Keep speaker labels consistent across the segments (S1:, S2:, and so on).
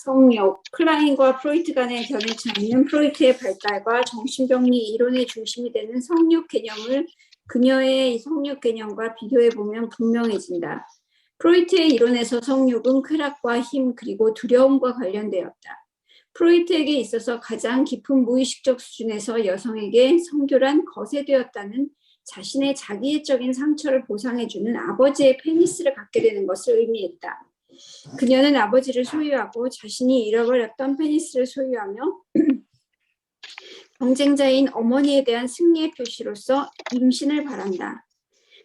S1: 성욕, 클라인과 프로이트 간의 견해 차이는 프로이트의 발달과 정신병리 이론의 중심이 되는 성욕 개념을 그녀의 성욕 개념과 비교해보면 분명해진다. 프로이트의 이론에서 성욕은 쾌락과 힘 그리고 두려움과 관련되었다. 프로이트에게 있어서 가장 깊은 무의식적 수준에서 여성에게 성교란 거세되었다는 자신의 자기애적인 상처를 보상해주는 아버지의 페니스를 갖게 되는 것을 의미했다. 그녀는 아버지를 소유하고 자신이 잃어버렸던 페니스를 소유하며 경쟁자인 어머니에 대한 승리의 표시로서 임신을 바란다.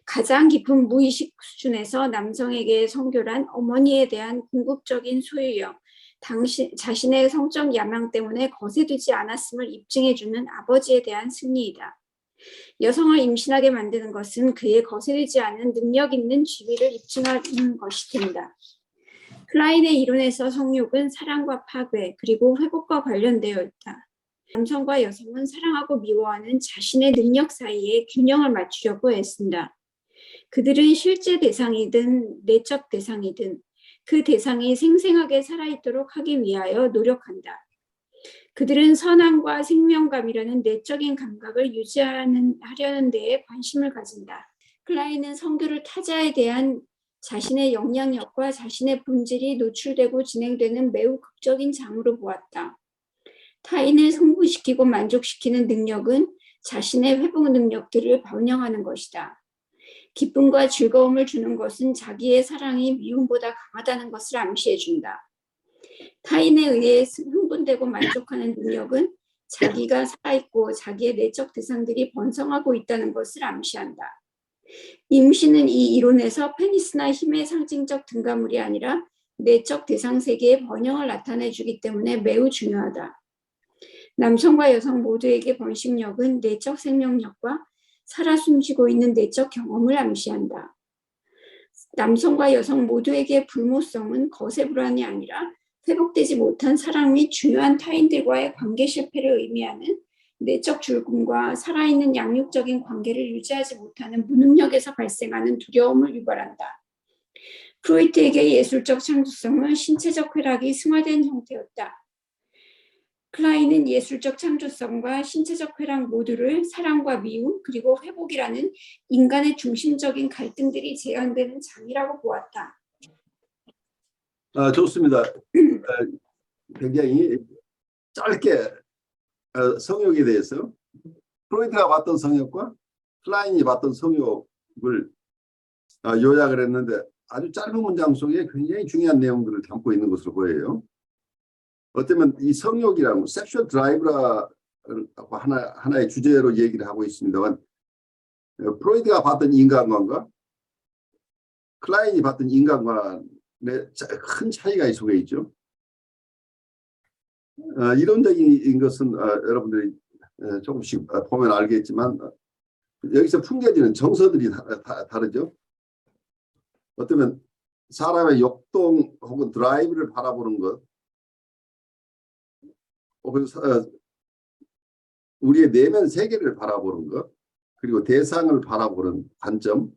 S1: 가장 깊은 무의식 수준에서 남성에게의 성교란 어머니에 대한 궁극적인 소유형, 자신의 성적 야망 때문에 거세되지 않았음을 입증해주는 아버지에 대한 승리이다. 여성을 임신하게 만드는 것은 그의 거세되지 않은 능력 있는 지위를 입증하는 것이 된다. 클라인의 이론에서 성욕은 사랑과 파괴 그리고 회복과 관련되어 있다. 남성과 여성은 사랑하고 미워하는 자신의 능력 사이에 균형을 맞추려고 애쓴다. 그들은 실제 대상이든 내적 대상이든 그 대상이 생생하게 살아있도록 하기 위하여 노력한다. 그들은 선함과 생명감이라는 내적인 감각을 유지하려는 데에 관심을 가진다. 클라인은 성교를 타자에 대한 자신의 영향력과 자신의 본질이 노출되고 진행되는 매우 극적인 장으로 보았다. 타인을 승부시키고 만족시키는 능력은 자신의 회복 능력들을 반영하는 것이다. 기쁨과 즐거움을 주는 것은 자기의 사랑이 미움보다 강하다는 것을 암시해준다. 타인에 의해 흥분되고 만족하는 능력은 자기가 살아있고 자기의 내적 대상들이 번성하고 있다는 것을 암시한다. 임신은 이 이론에서 페니스나 힘의 상징적 등가물이 아니라 내적 대상 세계의 번영을 나타내주기 때문에 매우 중요하다. 남성과 여성 모두에게 번식력은 내적 생명력과 살아 숨쉬고 있는 내적 경험을 암시한다. 남성과 여성 모두에게 불모성은 거세 불안이 아니라 회복되지 못한 사랑 및 중요한 타인들과의 관계 실패를 의미하는 내적 죽음과 살아있는 양육적인 관계를 유지하지 못하는 무능력에서 발생하는 두려움을 유발한다. 프로이트에게 예술적 창조성은 신체적 쾌락이 승화된 형태였다. 클라인은 예술적 창조성과 신체적 쾌락 모두를 사랑과 미움 그리고 회복이라는 인간의 중심적인 갈등들이 재현되는 장이라고 보았다.
S2: 좋습니다. 굉장히 짧게 성욕에 대해서 프로이트가 봤던 성욕과 클라인이 봤던 성욕을 요약을 했는데 아주 짧은 문장 속에 굉장히 중요한 내용들을 담고 있는 것으로 보여요. 어쩌면 이 성욕이라는 섹슈얼 드라이브라고 하나의 주제로 얘기를 하고 있습니다만 프로이트가 봤던 인간관과 클라인이 봤던 인간관에 큰 차이가 속에 있죠. 이론적인 것은 여러분들이 조금씩 보면 알겠지만 여기서 풍겨지는 정서들이 다르죠. 어쩌면 사람의 역동 혹은 드라이브를 바라보는 것, 혹은 우리의 내면 세계를 바라보는 것, 그리고 대상을 바라보는 관점,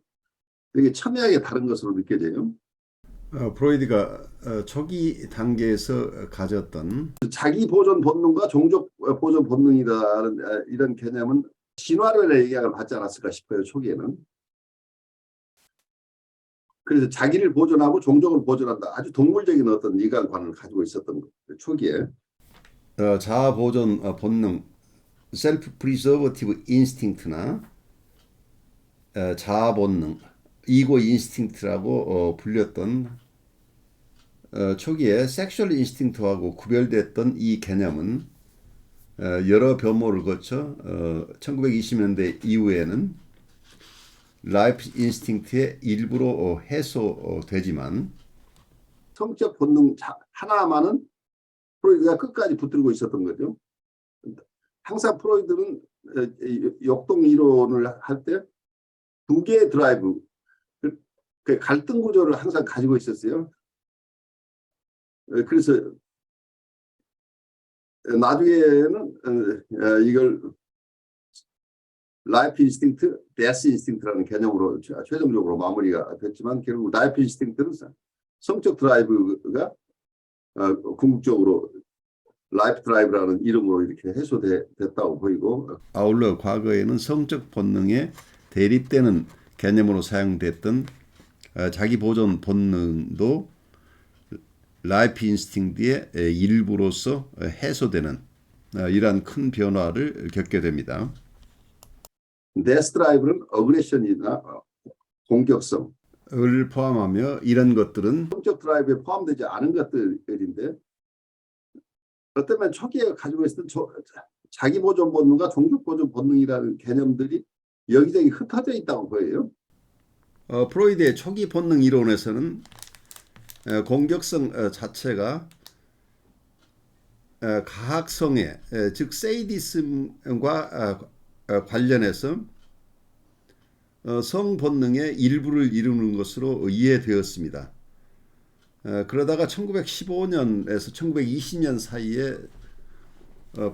S2: 되게 첨예하게 다른 것으로 느껴져요.
S3: 프로이드가 초기 단계에서 가졌던
S2: 자기 보존 본능과 종족 보존 본능이라는 이런 개념은 진화론의 영향을 받지 않았을까 싶어요. 초기에는. 그래서 자기를 보존하고 종족을 보존한다. 아주 동물적인 어떤 인간관을 가지고 있었던 거예요. 초기에.
S3: 자아 보존 본능, 셀프 프리저버티브 인스팅트나 자아 본능, 이고 인스팅트라고 불렸던 초기에 섹슈얼 인스팅트하고 구별됐던 이 개념은 여러 변모를 거쳐 1920년대 이후에는 라이프 인스팅트의 일부로 해소되지만
S2: 성적 본능 하나만은 프로이드가 끝까지 붙들고 있었던 거죠. 항상 프로이드는 역동 이론을 할 때 두 개의 드라이브, 그 갈등 구조를 항상 가지고 있었어요. 그래서 나중에는 이걸 라이프 인스팅트, 데스 인스팅트라는 개념으로 최종적으로 마무리가 됐지만 결국 라이프 인스팅트는 성적 드라이브가 궁극적으로 라이프 드라이브라는 이름으로 이렇게 해소됐다고 보이고
S3: 아울러 과거에는 성적 본능에 대립되는 개념으로 사용됐던 자기 보존 본능도 라이프 인스팅트의 일부로서 해소되는 이러한 큰 변화를 겪게 됩니다.
S2: 데스 드라이브는 어그레션이나 공격성
S3: 을 포함하며 이런 것들은
S2: 성적 드라이브에 포함되지 않은 것들인데 어쩌면 초기에 가지고 있었던 자기 보존 본능과 종족 보존 본능이라는 개념들이 여기저기 흩어져 있다고 보여요.
S3: 프로이드의 초기 본능 이론에서는 공격성 자체가 가학성애, 즉 세이디즘과 관련해서 성 본능의 일부를 이루는 것으로 이해되었습니다. 그러다가 1915년에서 1920년 사이에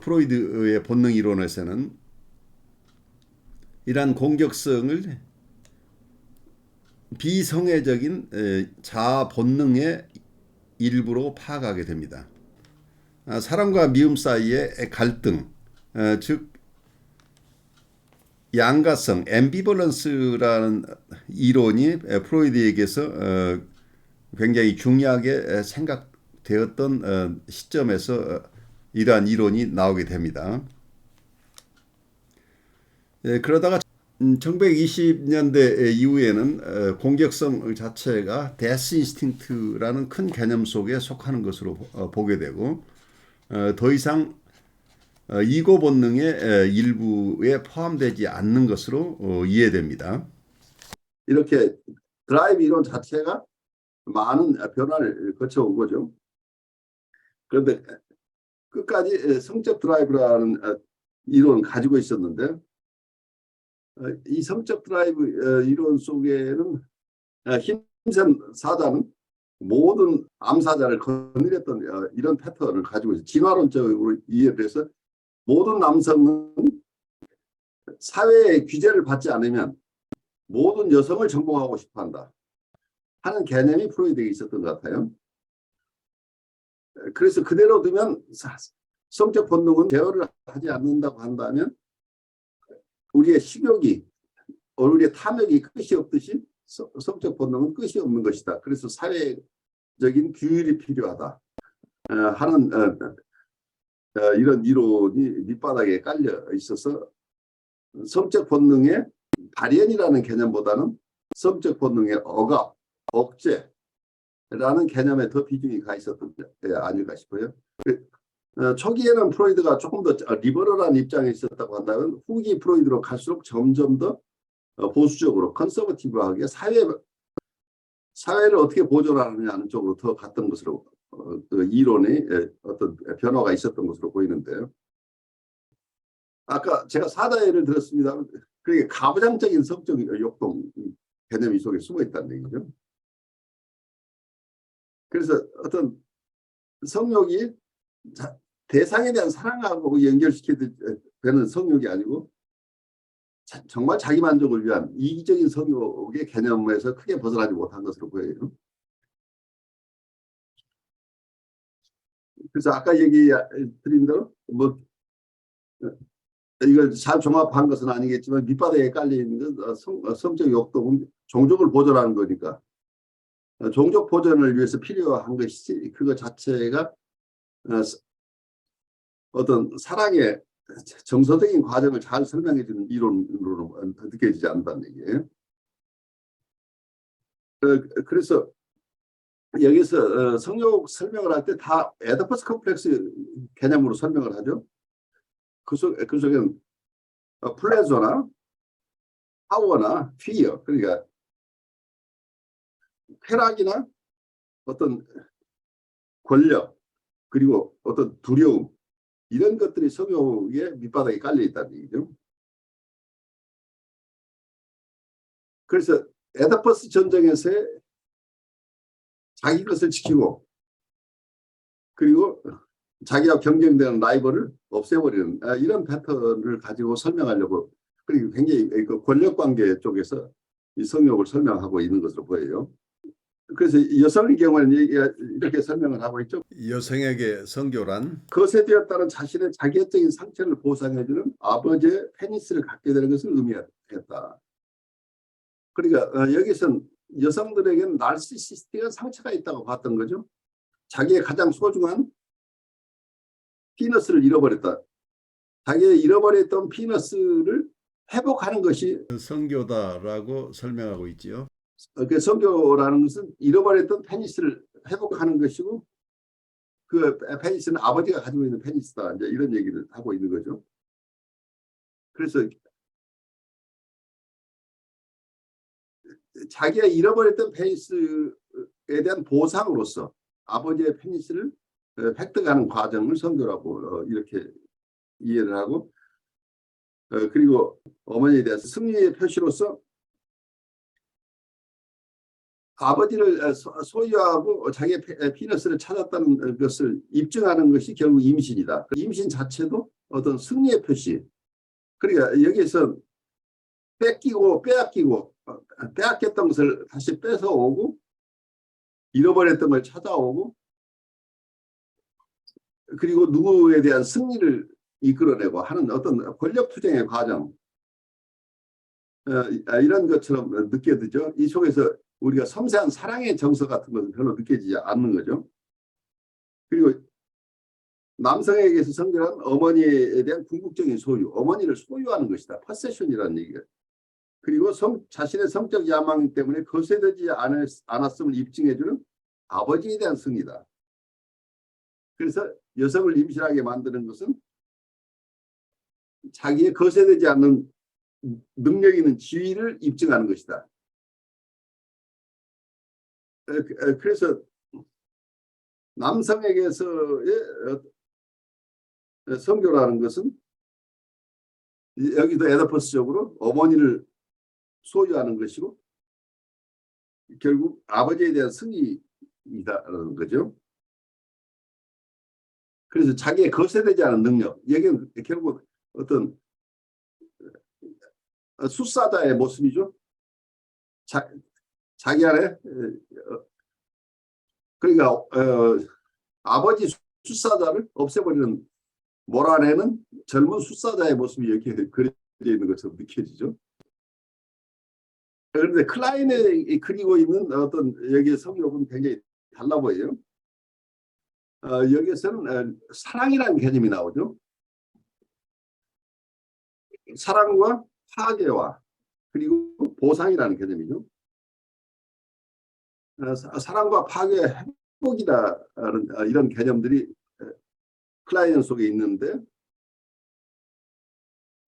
S3: 프로이드의 본능 이론에서는 이러한 공격성을 비성애적인 자아 본능의 일부로 파악하게 됩니다. 사랑과 미움 사이의 갈등, 즉 양가성, 앰비벌런스라는 이론이 프로이드에게서 굉장히 중요하게 생각되었던 시점에서 이러한 이론이 나오게 됩니다. 그러다가 1920년대 이후에는 공격성 자체가 데스 인스팅트라는 큰 개념 속에 속하는 것으로 보게 되고 더 이상 이고 본능의 일부에 포함되지 않는 것으로 이해됩니다.
S2: 이렇게 드라이브 이론 자체가 많은 변화를 거쳐온 거죠. 그런데 끝까지 성적 드라이브라는 이론을 가지고 있었는데 이 성적 드라이브 이론 속에는 힘센 사자는 모든 암사자를 거느렸던 이런 패턴을 가지고 있어요. 진화론적으로 이해를 해서 모든 남성은 사회의 규제를 받지 않으면 모든 여성을 정복하고 싶어한다 하는 개념이 프로이드에게 있었던 것 같아요. 그래서 그대로 두면 성적 본능은 제어를 하지 않는다고 한다면 우리의 식욕이 우리의 탐욕이 끝이 없듯이 성적 본능은 끝이 없는 것이다. 그래서 사회적인 규율이 필요하다 하는 이런 이론이 밑바닥에 깔려 있어서 성적 본능의 발현이라는 개념보다는 성적 본능의 억압, 억제라는 개념에 더 비중이 가 있었던 게 아닐까 싶어요. 초기에는 프로이드가 조금 더 리버럴한 입장에 있었다고 한다면 후기 프로이드로 갈수록 점점 더 보수적으로 컨서버티브하게 사회를 어떻게 보존하느냐는 쪽으로 더 갔던 것으로 이론의 어떤 변화가 있었던 것으로 보이는데요. 아까 제가 사자 예를 들었습니다. 그게 가부장적인 성적 욕동 개념이 속에 숨어 있다는 얘기죠. 그래서 어떤 성욕이 대상에 대한 사랑하고 연결시켜되는 성욕이 아니고 정말 자기 만족을 위한 이기적인 성욕의 개념에서 크게 벗어나지 못한 것으로 보여요. 그래서 아까 얘기 드린 대로 뭐 이걸 잘 종합한 것은 아니겠지만 밑바닥에 깔려있는 건 성적 욕동은 종족을 보존하는 거니까 종족 보존을 위해서 필요한 것이지 그거 자체가 어떤 사랑의 정서적인 과정을 잘 설명해주는 이론으로 느껴지지 않는다는 얘기예요. 그래서 여기서 성욕 설명을 할 때 다 에디퍼스 컴플렉스 개념으로 설명을 하죠. 그 속에는 플레저나 파워나 피어, 그러니까 쾌락이나 어떤 권력 그리고 어떤 두려움 이런 것들이 성욕의 밑바닥에 깔려 있다는 얘기죠. 그래서 에디퍼스 전쟁에서의 자기 것을 지키고 그리고 자기와 경쟁되는 라이벌을 없애버리는 이런 패턴을 가지고 설명하려고 그리고 굉장히 그 권력관계 쪽에서 이 성욕을 설명하고 있는 것으로 보여요. 그래서 여성의 경우는 이렇게 설명을 하고 있죠.
S3: 여성에게 성교란
S2: 것에 되었다는 자신의 자기애적인 상처를 보상해주는 아버지의 페니스를 갖게 되는 것을 의미했다. 그러니까 여기서는 여성들에게는 나르시시스틱한 상처가 있다고 봤던 거죠. 자기의 가장 소중한 피너스를 잃어버렸다. 자기의 잃어버렸던 피너스를 회복하는 것이
S3: 성교다라고 설명하고 있지요.
S2: 그 성교라는 것은 잃어버렸던 페니스를 회복하는 것이고 그 페니스는 아버지가 가지고 있는 페니스다. 이제 이런 얘기를 하고 있는 거죠. 그래서 자기가 잃어버렸던 페니스에 대한 보상으로서 아버지의 페니스를 획득하는 과정을 성교라고 이렇게 이해를 하고 그리고 어머니에 대해서 승리의 표시로서 아버지를 소유하고 자기의 피너스를 찾았다는 것을 입증하는 것이 결국 임신이다. 임신 자체도 어떤 승리의 표시. 그러니까 여기서 뺏기고 빼앗기고 빼앗겼던 것을 다시 뺏어오고 잃어버렸던 걸 찾아오고 그리고 누구에 대한 승리를 이끌어내고 하는 어떤 권력투쟁의 과정 이런 것처럼 느껴지죠. 이 속에서 우리가 섬세한 사랑의 정서 같은 것은 별로 느껴지지 않는 거죠. 그리고 남성에게서 성별한 어머니에 대한 궁극적인 소유, 어머니를 소유하는 것이다. 포세션이라는 얘기가. 그리고 자신의 성적 야망 때문에 거세되지 않았음을 입증해주는 아버지에 대한 승리다. 그래서 여성을 임신하게 만드는 것은 자기의 거세되지 않는 능력 있는 지위를 입증하는 것이다. 그래서 남성에게서의 성교라는 것은 여기도 에더퍼스적으로 어머니를 소유하는 것이고 결국 아버지에 대한 승리이다라는 거죠. 그래서 자기의 거세되지 않은 능력, 여기는 결국 어떤 숫사자의 모습이죠. 자기 안에 그러니까 아버지 숫사자를 없애버리는 몰아내는 젊은 숫사자의 모습이 이렇게 그려져 있는 것처럼 느껴지죠. 그런데 클라인이 그리고 있는 어떤 여기의 성욕은 굉장히 달라 보여요. 여기에서는 사랑이라는 개념이 나오죠. 사랑과 파괴와 그리고 보상이라는 개념이죠. 사랑과 파괴, 회복이라는 이런 개념들이 클라이언 속에 있는데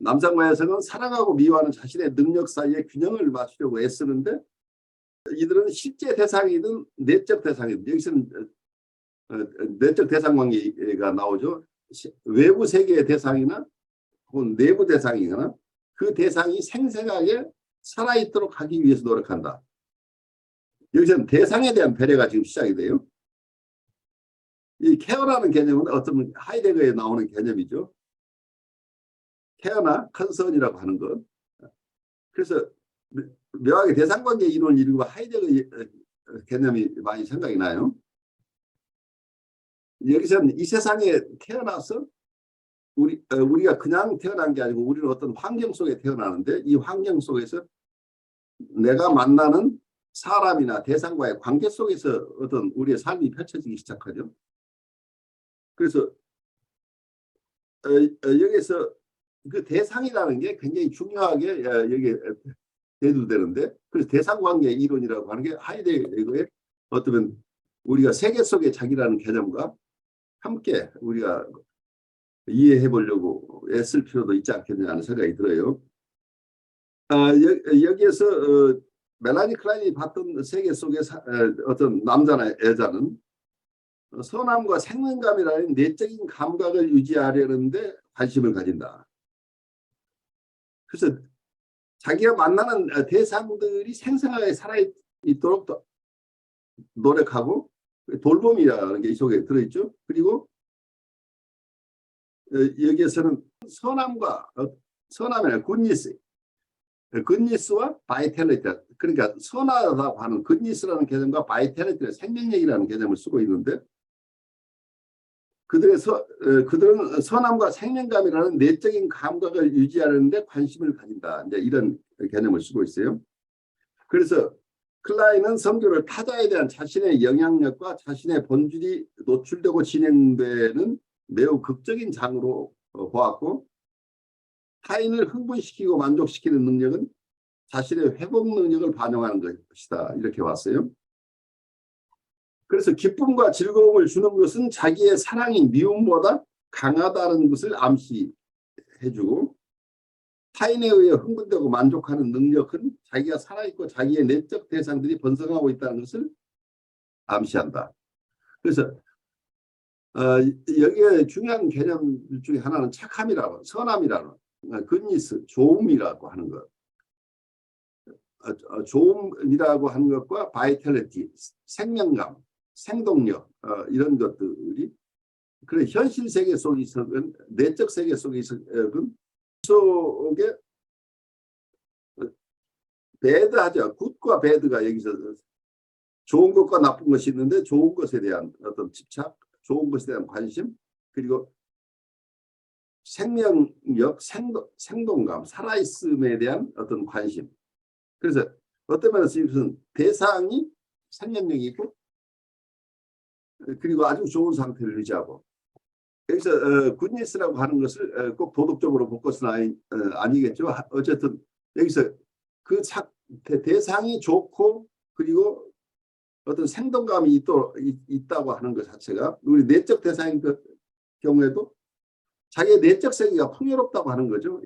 S2: 남성과 여성은 사랑하고 미워하는 자신의 능력 사이에 균형을 맞추려고 애쓰는데 이들은 실제 대상이든 내적 대상이든 여기서는 내적 대상 관계가 나오죠. 외부 세계의 대상이나 혹은 내부 대상이거나 그 대상이 생생하게 살아있도록 하기 위해서 노력한다. 여기서는 대상에 대한 배려가 지금 시작이 돼요. 이 케어라는 개념은 어떤 하이데거에 나오는 개념이죠. 케어나 컨선이라고 하는 것. 그래서 묘하게 대상관계 이론 이루고 하이데거 개념이 많이 생각이 나요. 여기서는 이 세상에 태어나서 우리가 그냥 태어난 게 아니고 우리는 어떤 환경 속에 태어나는데 이 환경 속에서 내가 만나는 사람이나 대상과의 관계 속에서 어떤 우리의 삶이 펼쳐지기 시작하죠. 그래서 여기서 그 대상이라는 게 굉장히 중요하게 여기 대두되는데 그래서 대상관계 이론이라고 하는 게 하이데거의 어쩌면 우리가 세계 속의 자기라는 개념과 함께 우리가 이해해 보려고 애쓸 필요도 있지 않겠느냐 하는 생각이 들어요. 여기에서 멜라니 클라인이 봤던 세계 속의 어떤 남자나 여자는 선함과 생명감이라는 내적인 감각을 유지하려는데 관심을 가진다. 그래서 자기가 만나는 대상들이 생생하게 살아있도록 노력하고 돌봄이라는 게 이 속에 들어있죠. 그리고 여기에서는 선함과 선함이나 굿니스 굿니스와 바이탈리티, 그러니까 선하다고 하는 굿니스라는 개념과 바이탈리티는 생명력이라는 개념을 쓰고 있는데, 그들은 선함과 생명감이라는 내적인 감각을 유지하는데 관심을 가진다. 이제 이런 개념을 쓰고 있어요. 그래서 클라인은 선교를 타자에 대한 자신의 영향력과 자신의 본질이 노출되고 진행되는 매우 극적인 장으로 보았고, 타인을 흥분시키고 만족시키는 능력은 자신의 회복 능력을 반영하는 것이다. 이렇게 봤어요. 그래서 기쁨과 즐거움을 주는 것은 자기의 사랑이 미움보다 강하다는 것을 암시해주고, 타인에 의해 흥분되고 만족하는 능력은 자기가 살아있고 자기의 내적 대상들이 번성하고 있다는 것을 암시한다. 그래서 여기에 중요한 개념 중에 하나는 착함이라고, 선함이라는, 굿니스, 좋음이라고 하는 것. 좋음이라고 하는 것과 바이탈리티, 생명감, 생동력, 이런 것들이, 그래 현실 세계 속에 있어는, 내적 세계 속에 있어는 속에 배드하죠. 굿과 배드가 여기서 좋은 것과 나쁜 것이 있는데, 좋은 것에 대한 어떤 집착, 좋은 것에 대한 관심, 그리고 생명력, 생동감, 살아있음에 대한 어떤 관심. 그래서 어떤 면에서 이것은 대상이 생명력이 있고, 그리고 아주 좋은 상태를 유지하고, 여기서 굿니스라고 하는 것을 꼭 도덕적으로 볼 것은 아니겠죠. 어쨌든 여기서 그 대상이 좋고, 그리고 어떤 생동감이 있다고 하는 것 자체가, 우리 내적 대상인 그 경우에도 자기의 내적 세계가 풍요롭다고 하는 거죠.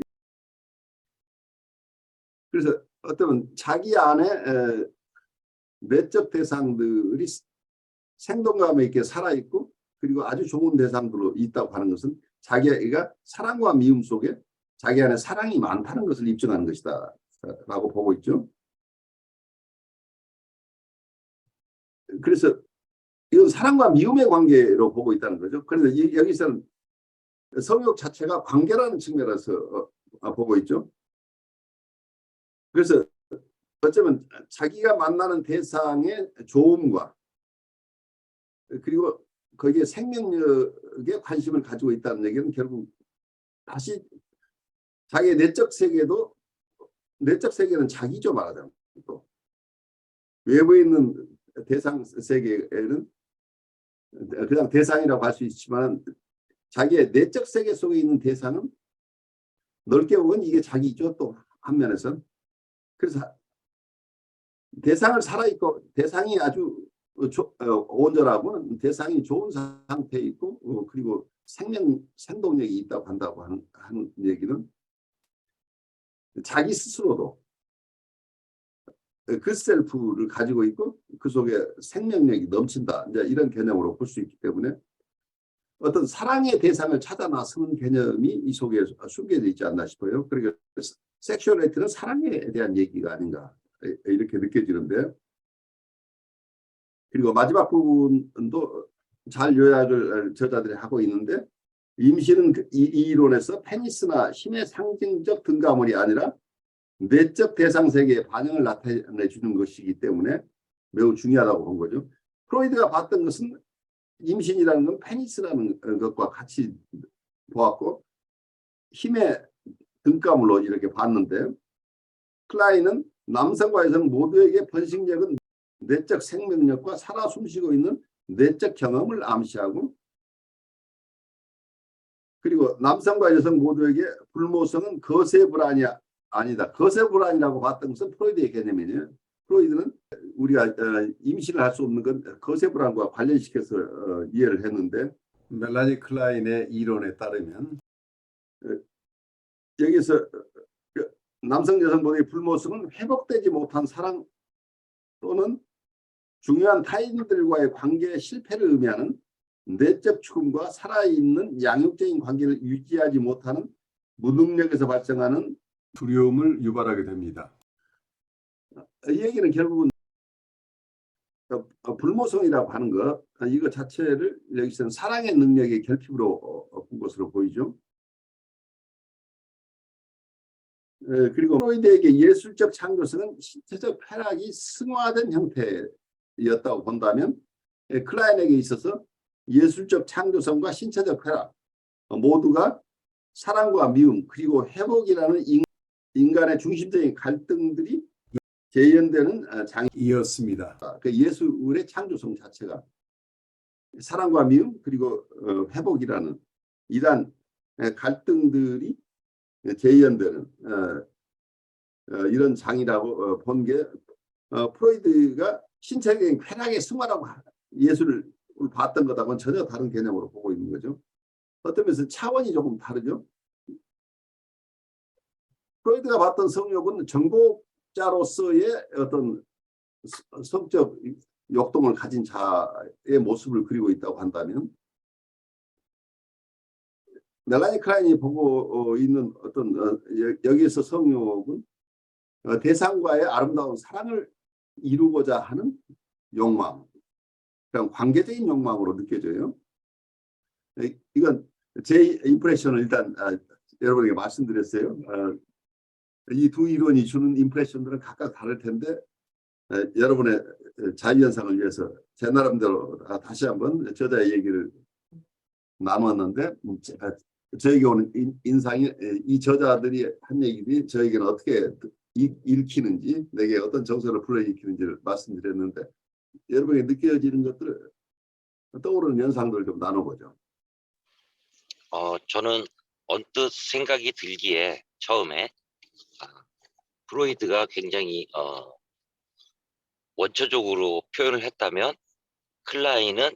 S2: 그래서 어떤 자기 안에 내적 대상들이 생동감 있게 살아있고, 그리고 아주 좋은 대상들로 있다고 하는 것은 자기가 사랑과 미움 속에 자기 안에 사랑이 많다는 것을 입증하는 것이다 라고 보고 있죠. 그래서 이건 사랑과 미움의 관계로 보고 있다는 거죠. 그래서 여기서는 성욕 자체가 관계라는 측면에서 보고 있죠. 그래서 어쩌면 자기가 만나는 대상의 좋음과, 그리고 거기에 생명력에 관심을 가지고 있다는 얘기는 결국 다시 자기의 내적 세계는 자기죠, 말하자면. 또 외부에 있는 대상 세계에는 그냥 대상이라고 할 수 있지만, 자기의 내적 세계 속에 있는 대상은 넓게 보면 이게 자기죠, 또 한면에서. 그래서 대상을 살아있고, 대상이 아주 온전하고 대상이 좋은 상태에 있고, 그리고 생동력이 있다고 한다고 하는 얘기는 자기 스스로도 그 셀프를 가지고 있고, 그 속에 생명력이 넘친다, 이제 이런 개념으로 볼 수 있기 때문에, 어떤 사랑의 대상을 찾아 나서는 개념이 이 속에 숨겨져 있지 않나 싶어요. 그러니까 섹슈얼리티는 사랑에 대한 얘기가 아닌가, 이렇게 느껴지는데, 그리고 마지막 부분도 잘 요약을 저자들이 하고 있는데, 임신은 이 이론에서 페니스나 힘의 상징적 등가물이 아니라 내적 대상 세계의 반응을 나타내주는 것이기 때문에 매우 중요하다고 본 거죠. 프로이드가 봤던 것은 임신이라는 건 페니스라는 것과 같이 보았고, 힘의 등가물로 이렇게 봤는데, 클라인은 남성과 여성 모두에게 번식력은 내적 생명력과 살아 숨쉬고 있는 내적 경험을 암시하고, 그리고 남성과 여성 모두에게 불모성은 거세 불안이 아니다. 거세 불안이라고 봤던 것은 프로이드의 개념이에요. 프로이드는 우리가 임신을 할 수 없는 건 거세 불안과 관련시켜서 이해를 했는데, 멜라니 클라인의 이론에 따르면 여기서 남성 여성 모두의 불모성은 회복되지 못한 사랑 또는 중요한 타인들과의 관계의 실패를 의미하는 내적 죽음과 살아있는 양육적인 관계를 유지하지 못하는 무능력에서 발생하는 두려움을 유발하게 됩니다. 이 얘기는 결국은 불모성이라고 하는 것, 이거 자체를 여기서는 사랑의 능력의 결핍으로 본 것으로 보이죠. 그리고 프로이드에게 예술적 창조성은 신체적 쾌락이 승화된 형태였다고 본다면 클라인에게 있어서 예술적 창조성과 신체적 쾌락 모두가 사랑과 미움 그리고 회복이라는 인간의 중심적인 갈등들이 재현되는 장이었습니다. 그 예술의 창조성 자체가 사랑과 미움 그리고 회복이라는 이러한 갈등들이 재현되는 이런 장이라고 본 게 프로이드가 신체적인 쾌락의 승화라고 예술을 봤던 것하고는 전혀 다른 개념으로 보고 있는 거죠. 어떤 면에서 차원이 조금 다르죠. 프로이드가 봤던 성욕은 정복자로서의 어떤 성적 욕동을 가진 자의 모습을 그리고 있다고 한다면 멜라니 클라인이 보고 있는 어떤 여기에서 성욕은 대상과의 아름다운 사랑을 이루고자 하는 욕망, 그냥 관계적인 욕망으로 느껴져요. 이건 제 임프레션을 일단 여러분에게 말씀드렸어요. 이 두 이론이 주는 임프레션들은 각각 다를 텐데 여러분의 자유연상을 위해서 제 나름대로 다시 한번 저자의 얘기를 나눴는데 저에게 오는 인상이 이 저자들이 한 얘기들이 저에게는 어떻게 읽히는지 내게 어떤 정서를 불러일으키는지를 말씀드렸는데 여러분이 느껴지는 것들을 떠오르는 연상들을 좀 나눠보죠.
S4: 저는 언뜻 생각이 들기에 처음에 프로이드가 굉장히 원초적으로 표현을 했다면 클라인은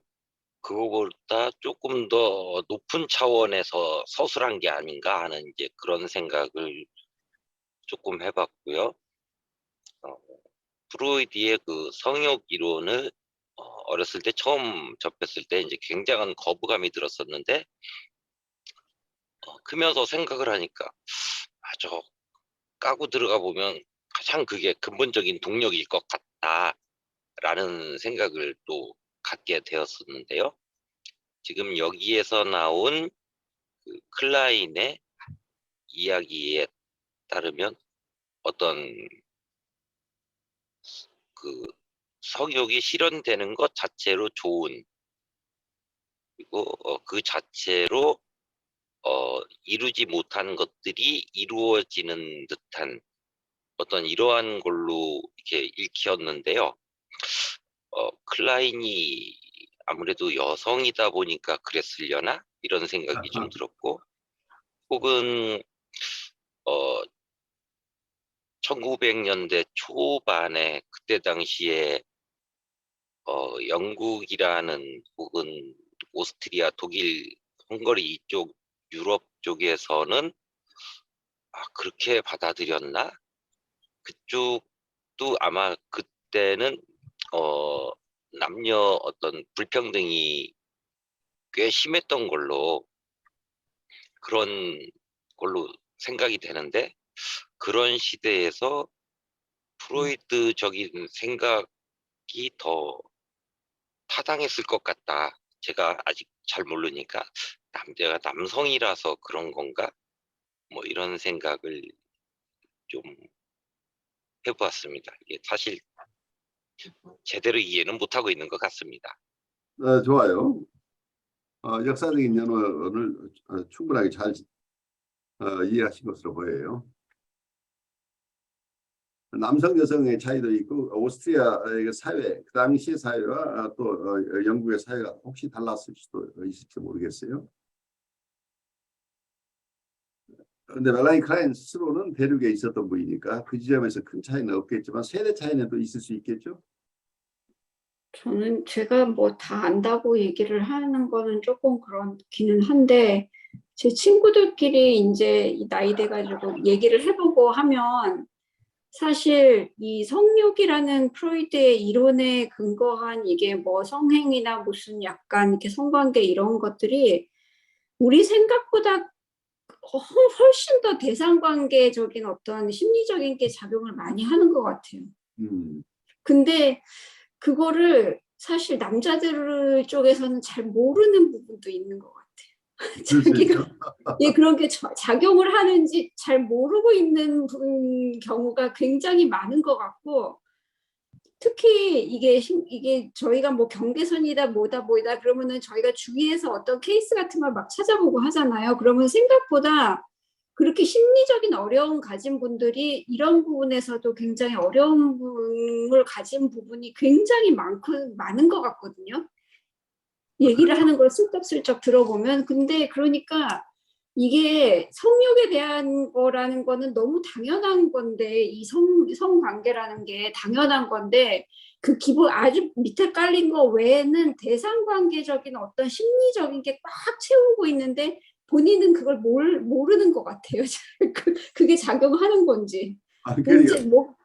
S4: 그거보다 조금 더 높은 차원에서 서술한 게 아닌가 하는 이제 그런 생각을 조금 해봤고요. 프로이드의 그 성욕 이론을 어렸을 때 처음 접했을 때 이제 굉장한 거부감이 들었었는데 크면서 생각을 하니까 저 까고 들어가 보면 가장 그게 근본적인 동력일 것 같다라는 생각을 또 갖게 되었었는데요. 지금 여기에서 나온 그 클라인의 이야기에 따르면 어떤 그 성욕이 실현되는 것 자체로 좋은 그리고 그 자체로 이루지 못한 것들이 이루어지는 듯한 어떤 이러한 걸로 이렇게 읽혔는데요. 클라인이 아무래도 여성이다 보니까 그랬으려나 이런 생각이 좀 들었고 혹은 1900년대 초반에 그때 당시에 영국이라는 혹은 오스트리아, 독일, 헝가리 이쪽 유럽 쪽에서는 그렇게 받아들였나? 그쪽도 아마 그때는 남녀 어떤 불평등이 꽤 심했던 그런 걸로 생각이 되는데 그런 시대에서 프로이드적인 생각이 더 타당했을 것 같다. 제가 아직 잘 모르니까 내가 남성이라서 그런 건가? 뭐 이런 생각을 좀 해보았습니다. 이게 사실 제대로 이해는 못하고 있는 것 같습니다.
S2: 좋아요. 역사적인 연원을 충분하게 잘 이해하신 것으로 보여요. 남성 여성의 차이도 있고 오스트리아의 사회, 그 당시의 사회와 또 영국의 사회가 혹시 달랐을 수도 있을지 모르겠어요. 그런데 멜라니 클라인 스스로는 대륙에 있었던 분이니까 그 지점에서 큰 차이는 없겠지만 세대 차이는 또 있을 수 있겠죠?
S1: 저는 제가 뭐 다 안다고 얘기를 하는 거는 조금 그렇기는 한데 제 친구들끼리 이제 이 나이 돼가지고 얘기를 해보고 하면 사실 이 성욕이라는 프로이드의 이론에 근거한 이게 뭐 성행위나 무슨 약간 이렇게 성관계 이런 것들이 우리 생각보다 훨씬 더 대상관계적인 어떤 심리적인 게 작용을 많이 하는 것 같아요. 근데 그거를 사실 남자들 쪽에서는 잘 모르는 부분도 있는 것 같아요.
S2: 그럴 수 있죠.
S1: 자기가 예, 그런 게 작용을 하는지 잘 모르고 있는 경우가 굉장히 많은 것 같고, 특히 이게 저희가 뭐 경계선이다 뭐다 그러면은 저희가 주위에서 어떤 케이스 같은 걸 막 찾아보고 하잖아요. 그러면 생각보다 그렇게 심리적인 어려움 가진 분들이 이런 부분에서도 굉장히 어려움을 가진 부분이 굉장히 많은 것 같거든요. 얘기를 하는 걸 슬쩍슬쩍 들어보면. 근데 그러니까 이게 성욕에 대한 거라는 거는 너무 당연한 건데, 이 성관계라는 게 당연한 건데, 그 기본 아주 밑에 깔린 거 외에는 대상관계적인 어떤 심리적인 게 꽉 채우고 있는데 본인은 그걸 모르는 것 같아요. 그게 작용하는 건지.
S2: 그러니까
S1: 이제 뭐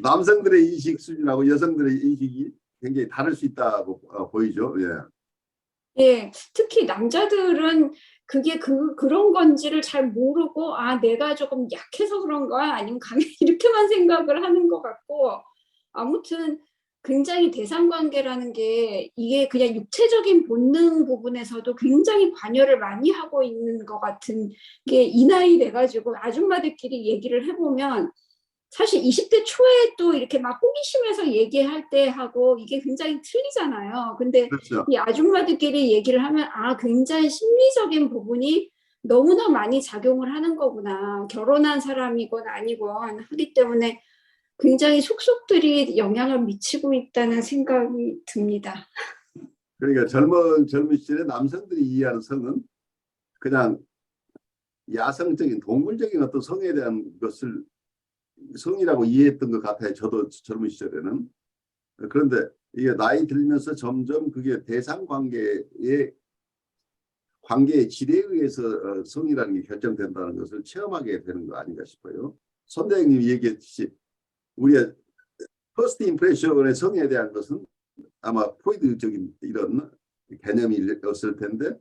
S2: 남성들의 인식 수준하고 여성들의 인식이 굉장히 다를 수 있다고 보이죠. 예.
S1: 예, 특히 남자들은 그게 그런 건지를 잘 모르고, 아, 내가 조금 약해서 그런 거야? 아니면 강해? 이렇게만 생각을 하는 것 같고, 아무튼 굉장히 대상관계라는 게 이게 그냥 육체적인 본능 부분에서도 굉장히 관여를 많이 하고 있는 것 같은 게, 이 나이 돼가지고 아줌마들끼리 얘기를 해보면 사실 20대 초에 또 이렇게 막 호기심에서 얘기할 때 하고 이게 굉장히 틀리잖아요. 근데
S2: 그렇죠.
S1: 이 아줌마들끼리 얘기를 하면, 아, 굉장히 심리적인 부분이 너무나 많이 작용을 하는 거구나. 결혼한 사람이건 아니건 하기 때문에 굉장히 속속들이 영향을 미치고 있다는 생각이 듭니다.
S2: 그러니까 젊은 시절에 남성들이 이해하는 성은 그냥 야성적인 동물적인 어떤 성에 대한 것을 성이라고 이해했던 것 같아요. 저도 젊은 시절에는. 그런데 이게 나이 들면서 점점 그게 대상 관계의 질에 의해서 성이라는 게 결정된다는 것을 체험하게 되는 거 아닌가 싶어요. 선대행님이 얘기했듯이 우리의 퍼스트 임프레션의 성에 대한 것은 아마 프로이드적인 이런 개념이었을 텐데,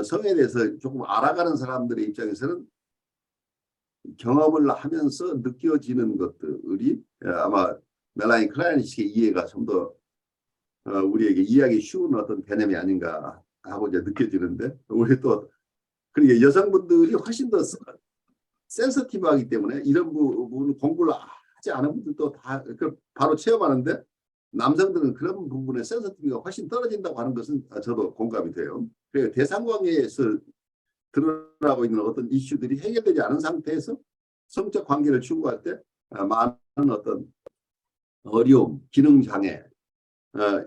S2: 성에 대해서 조금 알아가는 사람들의 입장에서는 경험을 하면서 느껴지는 것들이 아마 멜라니 클라이니식의 이해가 좀 더 우리에게 이해하기 쉬운 어떤 개념이 아닌가 하고 이제 느껴지는데, 우리 또 그러니까 여성분들이 훨씬 더 센서티브하기 때문에 이런 부분을 공부를 하지 않은 분들도 다 바로 체험하는데, 남성들은 그런 부분에 센서티브가 훨씬 떨어진다고 하는 것은 저도 공감이 돼요. 그러니까 대상관계에서 드러나고 있는 어떤 이슈들이 해결되지 않은 상태에서 성적 관계를 추구할 때 많은 어떤 어려움, 기능장애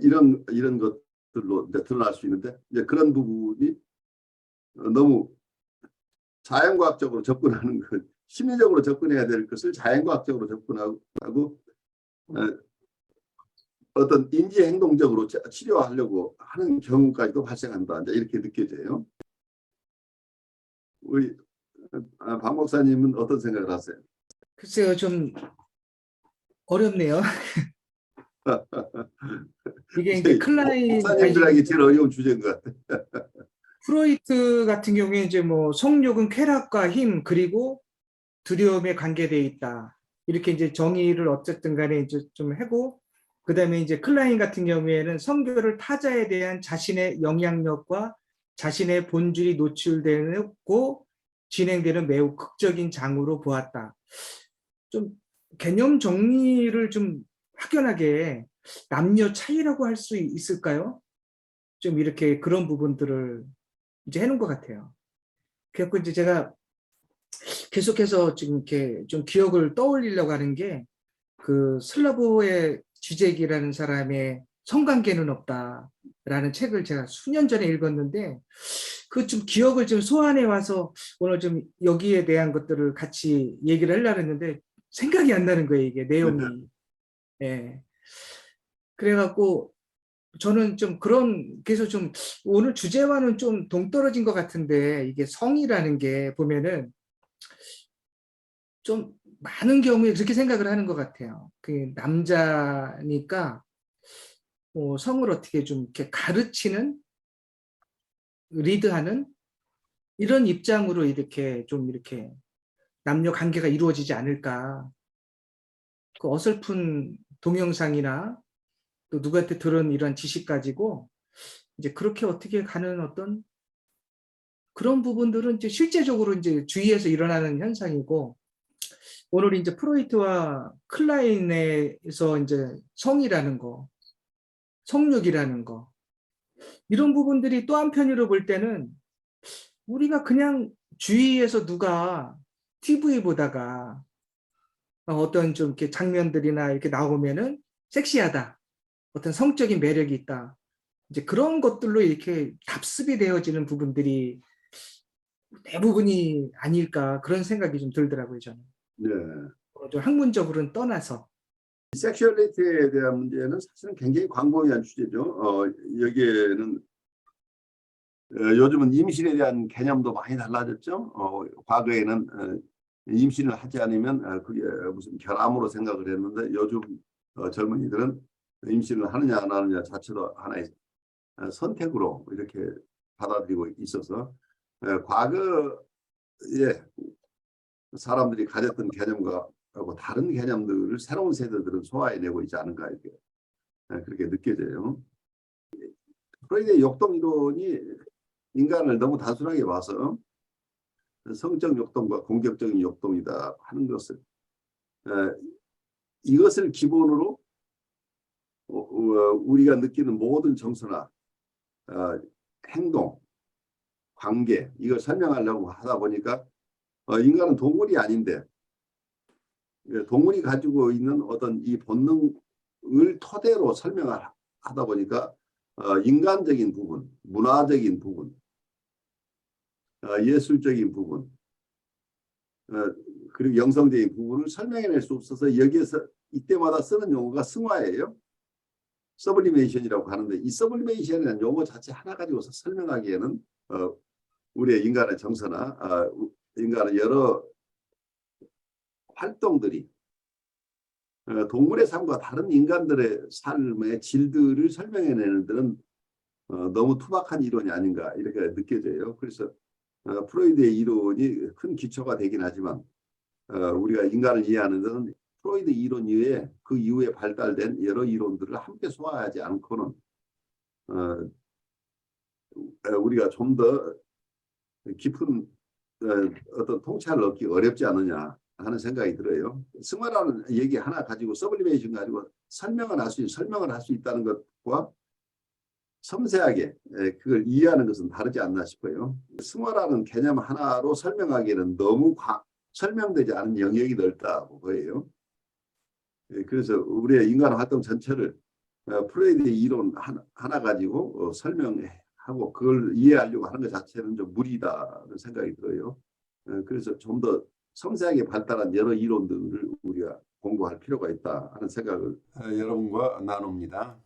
S2: 이런 것들로 이제 드러날 수 있는데, 이제 그런 부분이 너무 자연과학적으로 접근하는 것, 심리적으로 접근해야 될 것을 자연과학적으로 접근하고 어떤 인지행동적으로 치료하려고 하는 경우까지도 발생한다. 이제 이렇게 느껴져요. 우리 박 목사님은 어떤 생각을 하세요?
S5: 글쎄요, 좀 어렵네요. 이게 이제 클라인
S2: 목사님들에게 제일 어려운 주제인 것 같아요.
S5: 프로이트 같은 경우에 이제 뭐 성욕은 쾌락과 힘 그리고 두려움에 관계되어 있다. 이렇게 이제 정의를 어쨌든 간에 이제 좀 하고, 그다음에 이제 클라인 같은 경우에는 성교를 타자에 대한 자신의 영향력과 자신의 본질이 노출되고 진행되는 매우 극적인 장으로 보았다. 좀 개념 정리를 좀 확연하게 남녀 차이라고 할 수 있을까요? 좀 이렇게 그런 부분들을 이제 해놓은 것 같아요. 그래서 이제 제가 계속해서 지금 이렇게 좀 기억을 떠올리려고 하는 게, 그 슬라보의 지젝이라는 사람의 성관계는 없다라는 책을 제가 수년 전에 읽었는데, 그 좀 기억을 좀 소환해 와서 오늘 좀 여기에 대한 것들을 같이 얘기를 하려고 했는데 생각이 안 나는 거예요, 이게 내용이. 예. 그래갖고 저는 좀 그래서 좀 오늘 주제와는 좀 동떨어진 것 같은데, 이게 성이라는 게 보면은 좀 많은 경우에 그렇게 생각을 하는 것 같아요. 그 남자니까 성을 어떻게 좀 이렇게 가르치는, 리드하는 이런 입장으로 이렇게 좀 이렇게 남녀 관계가 이루어지지 않을까. 그 어설픈 동영상이나 또 누구한테 들은 이런 지식 가지고 이제 그렇게 어떻게 가는 어떤 그런 부분들은 이제 실제적으로 이제 주위에서 일어나는 현상이고, 오늘 이제 프로이트와 클라인에서 이제 성이라는 거, 성욕이라는 거, 이런 부분들이 또 한편으로 볼 때는 우리가 그냥 주위에서 누가 TV 보다가 어떤 좀 이렇게 장면들이나 이렇게 나오면은 섹시하다, 어떤 성적인 매력이 있다, 이제 그런 것들로 이렇게 답습이 되어지는 부분들이 대부분이 아닐까, 그런 생각이 좀 들더라고요, 저는.
S2: 네.
S5: 좀 학문적으로는 떠나서.
S2: 섹슈얼리티에 대한 문제는 사실은 굉장히 광범위한 주제죠. 여기에는 요즘은 임신에 대한 개념도 많이 달라졌죠. 과거에는 임신을 하지 않으면 그게 무슨 결함으로 생각을 했는데, 요즘 젊은이들은 임신을 하느냐 안 하느냐 자체도 하나의 선택으로 이렇게 받아들이고 있어서 과거에 사람들이 가졌던 개념과 다른 개념들을 새로운 세대들은 소화해내고 있지 않은가, 이렇게 그렇게 느껴져요. 프로이드의 역동 이론이 인간을 너무 단순하게 봐서 성적 역동과 공격적인 역동이다 하는 것을, 이것을 기본으로 우리가 느끼는 모든 정서나 행동, 관계, 이걸 설명하려고 하다 보니까 인간은 동물이 아닌데, 동물이 가지고 있는 어떤 이 본능을 토대로 설명을 하다 보니까 인간적인 부분, 문화적인 부분, 예술적인 부분, 그리고 영성적인 부분을 설명해낼 수 없어서, 여기에서 이때마다 쓰는 용어가 승화예요. 서블리메이션이라고 하는데, 이 서블리메이션이라는 용어 자체 하나 가지고서 설명하기에는 우리의 인간의 정서나 인간의 여러 활동들이 동물의 삶과 다른 인간들의 삶의 질들을 설명해내는 데는 너무 투박한 이론이 아닌가, 이렇게 느껴져요. 그래서 프로이드의 이론이 큰 기초가 되긴 하지만 우리가 인간을 이해하는 데는 프로이드 이론 이외에 그 이후에 발달된 여러 이론들을 함께 소화하지 않고는 우리가 좀 더 깊은 어떤 통찰을 얻기 어렵지 않느냐 하는 생각이 들어요. 승화라는 얘기 하나 가지고, 서블리메이션 가지고 설명을 할 수 있다는 것과 섬세하게 그걸 이해하는 것은 다르지 않나 싶어요. 승화라는 개념 하나로 설명하기에는 너무 설명되지 않은 영역이 넓다고 보여요. 그래서 우리의 인간 활동 전체를 프로이드의 이론 하나 가지고 설명하고 그걸 이해하려고 하는 것 자체는 좀 무리다는 생각이 들어요. 그래서 좀 더 섬세하게 발달한 여러 이론들을 우리가 공부할 필요가 있다 하는 생각을 여러분과 나눕니다.